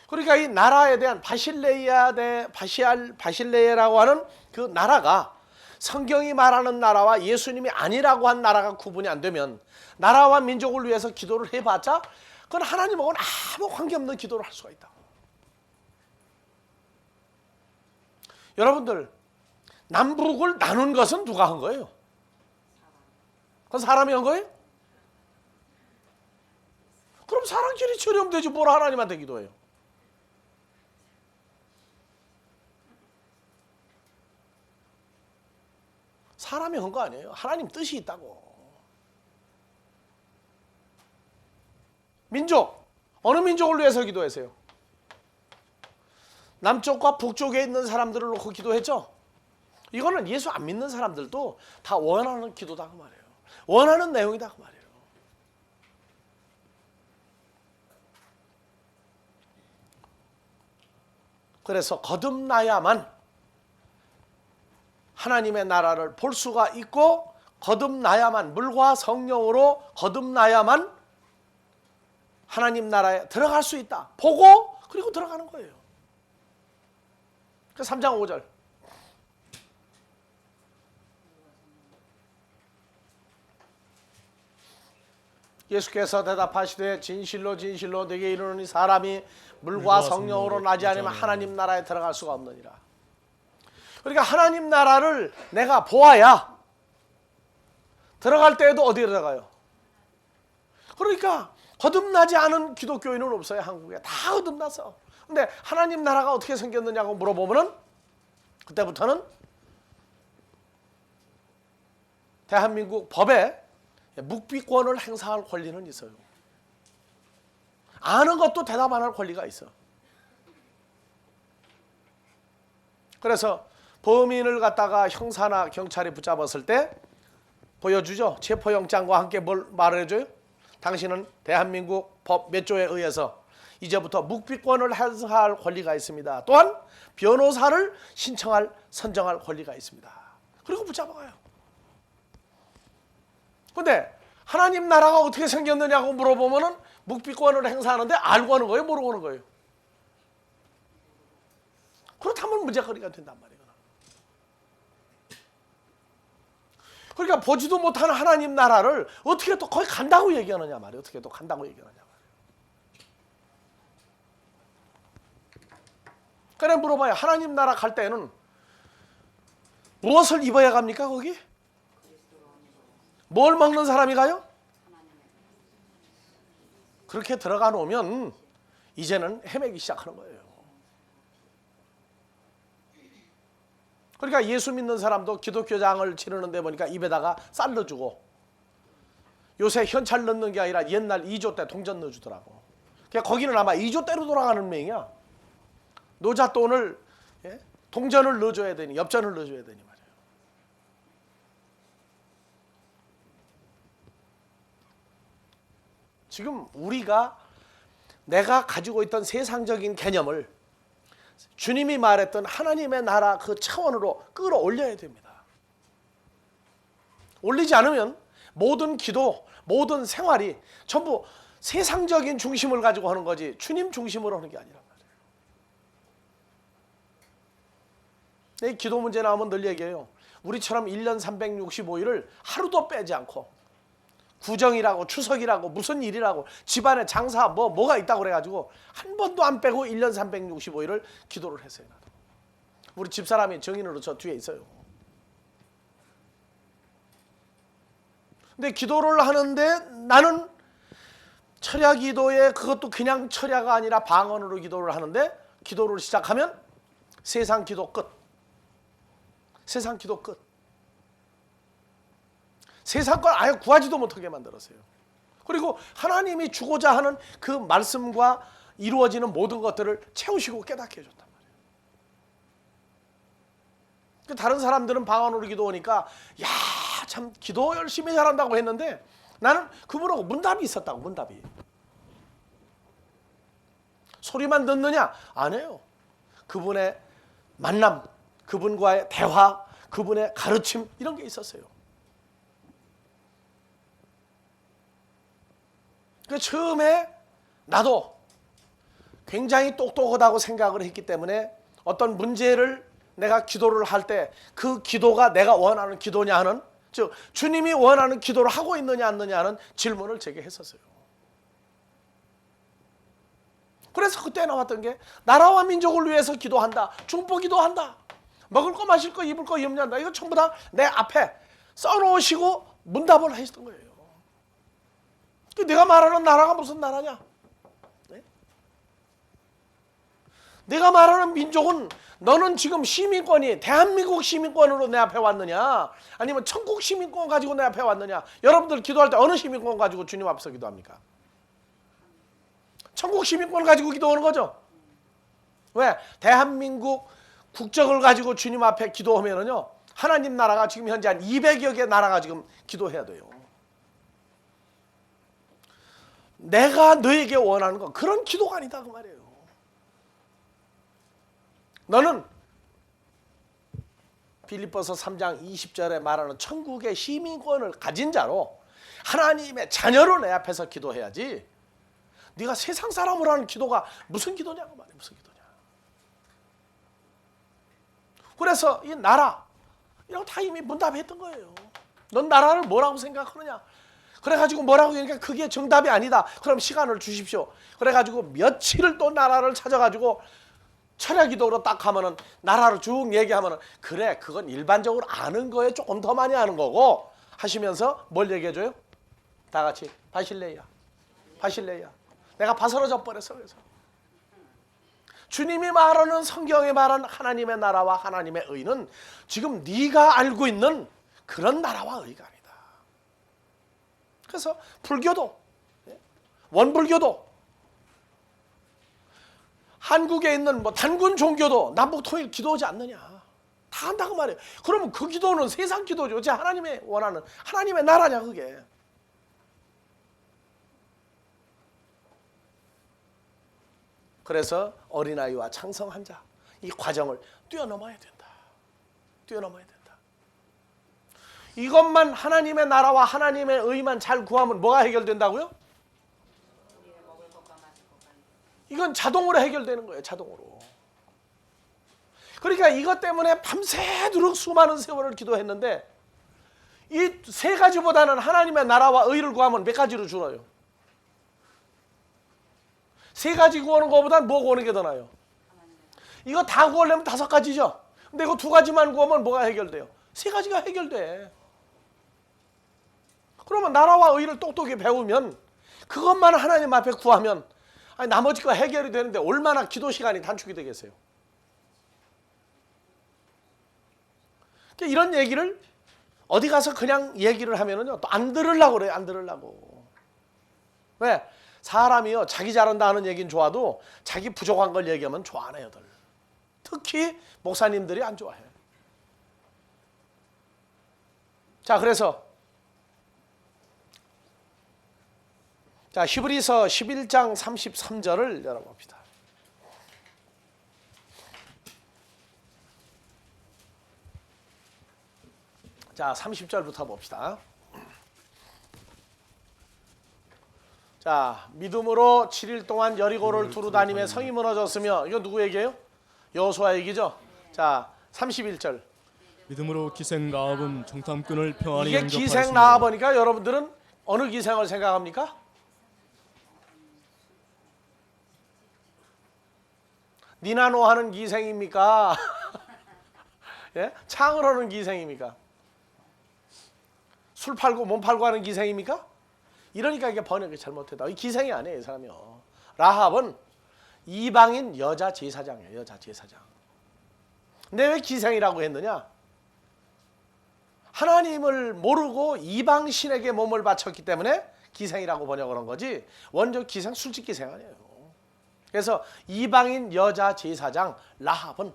그러니까 이 나라에 대한 바실레이라고 하는 그 나라가 성경이 말하는 나라와 예수님이 아니라고 한 나라가 구분이 안 되면 나라와 민족을 위해서 기도를 해봤자 그건 하나님하고는 아무 관계없는 기도를 할 수가 있다. 여러분들, 남북을 나눈 것은 누가 한 거예요? 그건 사람이 한 거예요? 그럼 사람끼리 처리하면 되지 뭘 하나님한테 기도해요? 사람이 한 거 아니에요. 하나님 뜻이 있다고. 민족, 어느 민족을 위해서 기도하세요? 남쪽과 북쪽에 있는 사람들을 놓고 기도했죠? 이거는 예수 안 믿는 사람들도 다 원하는 기도다 그 말이에요. 원하는 내용이다 그 말이에요. 그래서 거듭나야만 하나님의 나라를 볼 수가 있고, 거듭나야만, 물과 성령으로 거듭나야만 하나님 나라에 들어갈 수 있다. 보고 그리고 들어가는 거예요. 3장 5절. 예수께서 대답하시되 진실로 진실로 네게 이르노니 사람이 물과 성령으로 나지 않으면 하나님 나라에 들어갈 수가 없느니라. 그러니까 하나님 나라를 내가 보아야 들어갈 때에도 어디에 들어가요? 그러니까 거듭나지 않은 기독교인은 없어요. 한국에 다 거듭났어. 근데 하나님 나라가 어떻게 생겼느냐고 물어보면은 그때부터는 대한민국 법에 묵비권을 행사할 권리는 있어요. 아는 것도 대답 안 할 권리가 있어. 그래서 범인을 갖다가 형사나 경찰이 붙잡았을 때 보여주죠. 체포영장과 함께 뭘 말해줘요? 당신은 대한민국 법 몇 조에 의해서 이제부터 묵비권을 행사할 권리가 있습니다. 또한 변호사를 선정할 권리가 있습니다. 그리고 붙잡아가요. 근데 하나님 나라가 어떻게 생겼느냐고 물어보면은 묵비권을 행사하는데 알고 하는 거예요? 모르고 하는 거예요? 그렇다면 문제거리가 된단 말이에요. 그러니까 보지도 못하는 하나님 나라를 어떻게 또 거기 간다고 얘기하느냐 말이에요. 어떻게 또 간다고 얘기하느냐 말이에요. 그래 물어봐요. 하나님 나라 갈 때는 무엇을 입어야 갑니까 거기? 뭘 먹는 사람이 가요? 그렇게 들어가 놓으면 이제는 헤매기 시작하는 거예요. 그러니까 예수 믿는 사람도 기독교장을 치르는데 보니까 입에다가 쌀 넣어주고, 요새 현찰 넣는 게 아니라 옛날 2조 때 동전 넣어주더라고. 그러니까 거기는 아마 2조 때로 돌아가는 명이야. 노잣돈을, 동전을 넣어줘야 되니, 엽전을 넣어줘야 되니 말이에요. 지금 우리가 내가 가지고 있던 세상적인 개념을 주님이 말했던 하나님의 나라 그 차원으로 끌어올려야 됩니다. 올리지 않으면 모든 기도, 모든 생활이 전부 세상적인 중심을 가지고 하는 거지 주님 중심으로 하는 게 아니란 말이에요. 이 기도 문제 나오면 늘 얘기해요. 우리처럼 1년 365일을 하루도 빼지 않고 구정이라고 추석이라고 무슨 일이라고 집안에 장사 뭐가 있다고 그래가지고 한 번도 안 빼고 1년 365일을 기도를 했어요. 나도. 우리 집사람이 정인으로 저 뒤에 있어요. 근데 기도를 하는데 나는 철야 기도에 그것도 그냥 철야가 아니라 방언으로 기도를 하는데 기도를 시작하면 세상 기도 끝. 세상 기도 끝. 세상 걸 아예 구하지도 못하게 만들었어요. 그리고 하나님이 주고자 하는 그 말씀과 이루어지는 모든 것들을 채우시고 깨닫게 해줬단 말이에요. 다른 사람들은 방언으로 기도하니까 야, 참 기도 열심히 잘한다고 했는데 나는 그분하고 문답이 있었다고. 문답이. 소리만 듣느냐? 안 해요. 그분의 만남, 그분과의 대화, 그분의 가르침 이런 게 있었어요. 그 처음에 나도 굉장히 똑똑하다고 생각을 했기 때문에 어떤 문제를 내가 기도를 할 때 그 기도가 내가 원하는 기도냐 하는, 즉 주님이 원하는 기도를 하고 있느냐 안 느냐 하는 질문을 제게 했었어요. 그래서 그때 나왔던 게 나라와 민족을 위해서 기도한다. 중보 기도한다. 먹을 거 마실 거 입을 거 염려한다. 이거 전부 다 내 앞에 써놓으시고 문답을 하셨던 거예요. 내가 말하는 나라가 무슨 나라냐? 네? 내가 말하는 민족은 너는 지금 시민권이 대한민국 시민권으로 내 앞에 왔느냐? 아니면 천국 시민권 가지고 내 앞에 왔느냐? 여러분들 기도할 때 어느 시민권 가지고 주님 앞에서 기도합니까? 천국 시민권을 가지고 기도하는 거죠. 왜? 대한민국 국적을 가지고 주님 앞에 기도하면은요, 하나님 나라가 지금 현재 한 200여 개 나라가 지금 기도해야 돼요. 내가 너에게 원하는 건 그런 기도가 아니다 그 말이에요. 너는 빌립보서 3장 20절에 말하는 천국의 시민권을 가진 자로 하나님의 자녀로 내 앞에서 기도해야지, 네가 세상 사람으로 하는 기도가 무슨 기도냐고 말이에요. 무슨 기도냐. 그래서 이 나라 이런 거 다 이미 문답했던 거예요. 넌 나라를 뭐라고 생각하느냐. 그래가지고 뭐라고 하니까 그게 정답이 아니다. 그럼 시간을 주십시오. 그래가지고 며칠을 또 나라를 찾아가지고 철야 기도로 딱 하면은 나라를 쭉 얘기하면은 그래 그건 일반적으로 아는 거에 조금 더 많이 아는 거고 하시면서 뭘 얘기해줘요? 다 같이 바실레야. 바실레야. 내가 바스러져 버렸어. 그래서 주님이 말하는 성경에 말하는 하나님의 나라와 하나님의 의는 지금 네가 알고 있는 그런 나라와 의가 아니다. 그래서 불교도, 원불교도, 한국에 있는 뭐 단군 종교도 남북 통일 기도하지 않느냐. 다 한다고 말이에요. 그러면 그 기도는 세상 기도죠. 제 하나님의 원하는 하나님의 나라냐 그게. 그래서 어린아이와 창성한 자, 이 과정을 뛰어넘어야 된다. 뛰어넘어야 된다. 이것만 하나님의 나라와 하나님의 의만 잘 구하면 뭐가 해결된다고요? 이건 자동으로 해결되는 거예요. 자동으로. 그러니까 이것 때문에 밤새도록 수많은 세월을 기도했는데 이 세 가지보다는 하나님의 나라와 의를 구하면 몇 가지로 줄어요? 세 가지 구하는 것보다는 뭐 구하는 게 더 나아요? 이거 다 구하려면 5가지죠. 근데 이거 2가지만 구하면 뭐가 해결돼요? 3가지가 해결돼. 그러면 나라와 의를 똑똑히 배우면 그것만 하나님 앞에 구하면 아니 나머지가 해결이 되는데 얼마나 기도 시간이 단축이 되겠어요. 그러니까 이런 얘기를 어디 가서 그냥 얘기를 하면은요 또 안 들으려고 그래요. 안 들으려고. 왜? 사람이요 자기 잘한다 하는 얘기는 좋아도 자기 부족한 걸 얘기하면 좋아 안 해요. 특히 목사님들이 안 좋아해. 자, 그래서 자, 히브리서 11장 33절을 열어봅시다. 자, 30절부터 봅시다. 자, 믿음으로 7일 동안 여리고를 두루 다니며 성이 무너졌으며, 이거 누구 얘기예요? 여호수아 얘기죠. 자, 31절. 믿음으로 기생 라합은 정탐꾼을 평안히 이게 영접하였습니다. 기생 라합이니까 여러분들은 어느 기생을 생각합니까? 니나노 하는 기생입니까? 예? 창을 하는 기생입니까? 술 팔고 몸 팔고 하는 기생입니까? 이러니까 이게 번역이 잘못했다. 이 기생이 아니에요, 이 사람이요. 라합은 이방인 여자 제사장이에요, 여자 제사장. 근데 왜 기생이라고 했느냐? 하나님을 모르고 이방 신에게 몸을 바쳤기 때문에 기생이라고 번역을 한 거지, 원조 기생 술집 기생 아니에요. 그래서 이방인 여자 제사장 라합은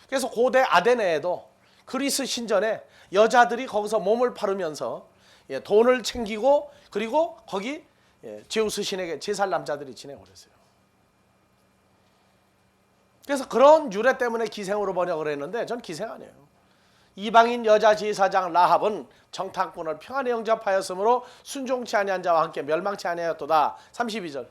그래서 고대 아테네에도 그리스 신전에 여자들이 거기서 몸을 바르면서 돈을 챙기고, 그리고 거기 제우스 신에게 제살 남자들이 지내고 그랬어요. 그래서 그런 유래 때문에 기생으로 번역을 했는데 전 기생 아니에요. 이방인 여자 제사장 라합은 정탐꾼을 평안히 영접하였으므로 순종치 아니한 자와 함께 멸망치 아니하였도다. 32절.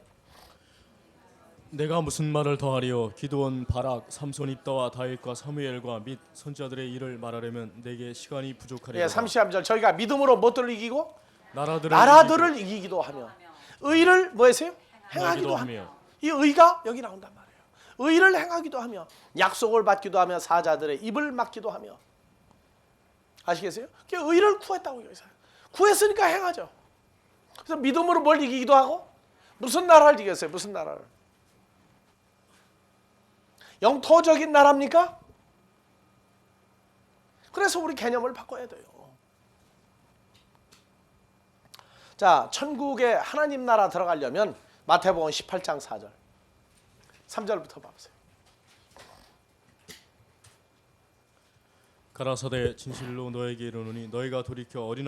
내가 무슨 말을 더하리요? 기드온, 바락, 삼손, 입다와 다윗과 사무엘과 및 선지자들의 일을 말하려면 내게 시간이 부족하리라. 33절. 저희가 믿음으로 무엇들을 이기고 나라들을 이기기도 하며 의를 뭐 했어요? 행하기도 하며. 이 의가 여기 나온단 말이에요. 의를 행하기도 하며 약속을 받기도 하며 사자들의 입을 막기도 하며. 아시겠어요? 의를 구했다고 여기서. 구했으니까 행하죠. 그래서 믿음으로 뭘 이기기도 하고, 무슨 나라를 이겼어요? 무슨 나라를? 영토적인 나라입니까? 그래서 우리 개념을 바꿔야 돼요. 자, 천국에 하나님 나라 들어가려면 마태복음 18장 4절 3절부터 봐보세요. 가라사대 진실로 너에게 이르노니 너희가 돌이켜 어린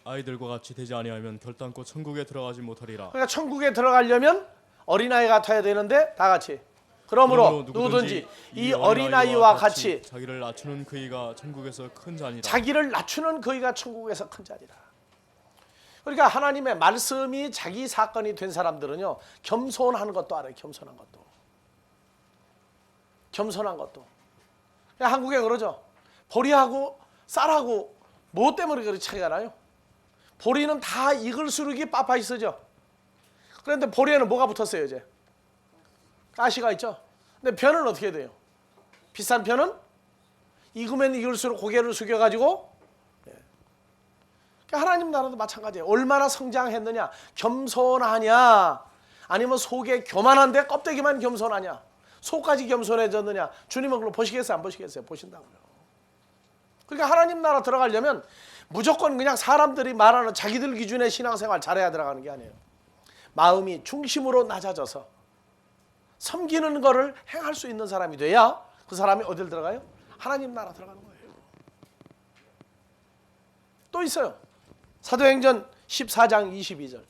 아이들과 같이 되지 아니하면 결단코 천국에 들어가지 못하리라. 그러니까 천국에 들어가려면 어린아이 같아야 되는데 다 같이. 그러므로 누구든지 이 어린아이와 같이 자기를 낮추는 그이가 천국에서 큰 자니라. 자기를 낮추는 그이가 천국에서 큰 자리라. 그러니까 하나님의 말씀이 자기 사건이 된 사람들은요, 겸손한 것도 알아요. 겸손한 것도. 그냥 한국에 그러죠. 보리하고 쌀하고 뭐 때문에 그렇게 차이가 나요? 보리는 다 이글수룩이 빳빳이 쓰죠. 그런데 보리에는 뭐가 붙었어요, 이제? 가시가 있죠. 근데 벼는 어떻게 돼요? 비싼 벼는 익으면 익을수록 고개를 숙여가지고. 그러니까 하나님 나라도 마찬가지예요. 얼마나 성장했느냐, 겸손하냐, 아니면 속에 교만한데 껍데기만 겸손하냐, 속까지 겸손해졌느냐. 주님은 그걸 보시겠어요, 안 보시겠어요? 보신다고요. 그러니까 하나님 나라 들어가려면 무조건 그냥 사람들이 말하는 자기들 기준의 신앙생활 잘해야 들어가는 게 아니에요. 마음이 중심으로 낮아져서 섬기는 거를 행할 수 있는 사람이 돼야 그 사람이 어딜 들어가요? 하나님 나라 들어가는 거예요. 또 있어요. 사도행전 14장 22절.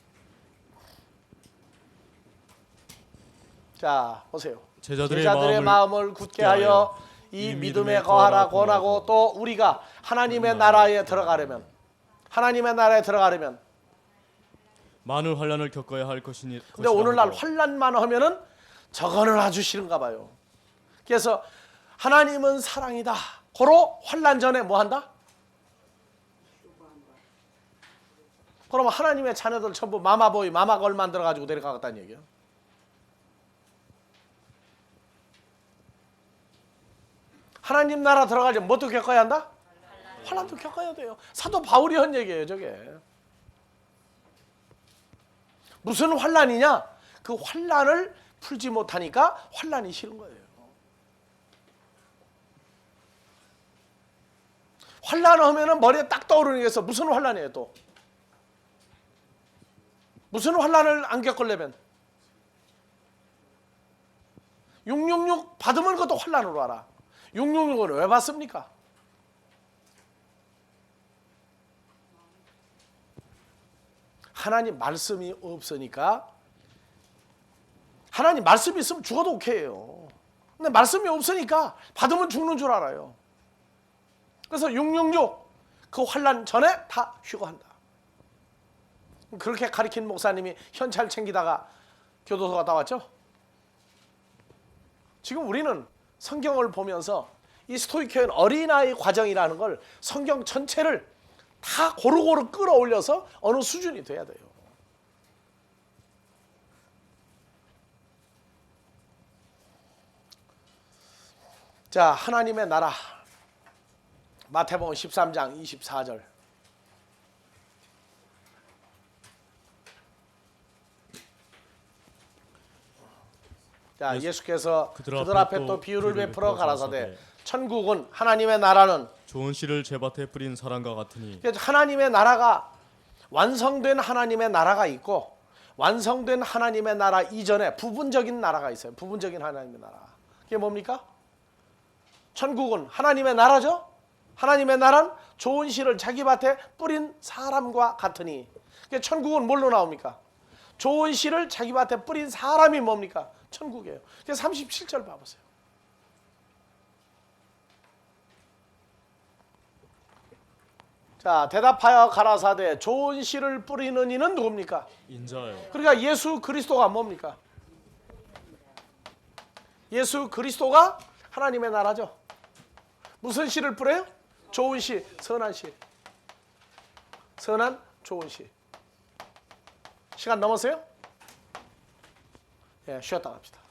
자, 보세요. 제자들의 마음을 굳게 하여 이 믿음에 거하라 권하고, 또 우리가 하나님의 나라에 들어가려면 많은 환난을 겪어야 할 것이니. 근데 오늘날 환난만 하면은 저거는 아주 싫은가 봐요. 그래서 하나님은 사랑이다. 고로 환난 전에 뭐 한다? 그러면 하나님의 자녀들 전부 마마보이, 마마걸 만들어가지고 데려가겠다는 얘기예요. 하나님 나라 들어가려면 뭐도 겪어야 한다? 환난도 겪어야 돼요. 사도 바울이 한 얘기예요, 저게. 무슨 환난이냐? 그 환난을 풀지 못하니까 환난이 싫은 거예요. 환난을 하면은 머리에 딱 떠오르는 게 있어. 무슨 환난이에요, 또? 무슨 환난을 안 겪으려면? 666 받으면 그것도 환난으로 알아. 666을 왜 받습니까? 하나님 말씀이 없으니까 하나님 말씀이 있으면 죽어도 오케이예요. 근데 말씀이 없으니까 받으면 죽는 줄 알아요. 그래서 666 그 환난 전에 다 쉬고 한다. 그렇게 가르친 목사님이 현찰 챙기다가 교도소 갔다 왔죠. 지금 우리는 성경을 보면서 이 스토이크의 어린아이 과정이라는 걸 성경 전체를 다 고루고루 끌어올려서 어느 수준이 돼야 돼요. 자, 하나님의 나라 마태복음 13장 24절. 자, 예수께서 그들 앞에 또 비유를 베풀어 가라사대 천국은 하나님의 나라는 좋은 씨를 제밭에 뿌린 사람과 같으니. 하나님의 나라가 완성된 하나님의 나라가 있고 완성된 하나님의 나라 이전에 부분적인 나라가 있어요. 부분적인 하나님의 나라. 그게 뭡니까? 천국은 하나님의 나라죠. 하나님의 나라는 좋은 씨를 자기 밭에 뿌린 사람과 같으니. 천국은 뭘로 나옵니까? 좋은 씨를 자기 밭에 뿌린 사람이 뭡니까? 천국이에요. 37절 봐보세요. 자, 대답하여 가라사대 좋은 씨를 뿌리는 이는 누굽니까? 인자요. 그러니까 예수 그리스도가 뭡니까? 예수 그리스도가 하나님의 나라죠. 무슨 씨를 뿌려요? 좋은 씨, 선한 씨. 선한 좋은 씨. 시간 넘었어요? 예, 쉬었다 갑시다.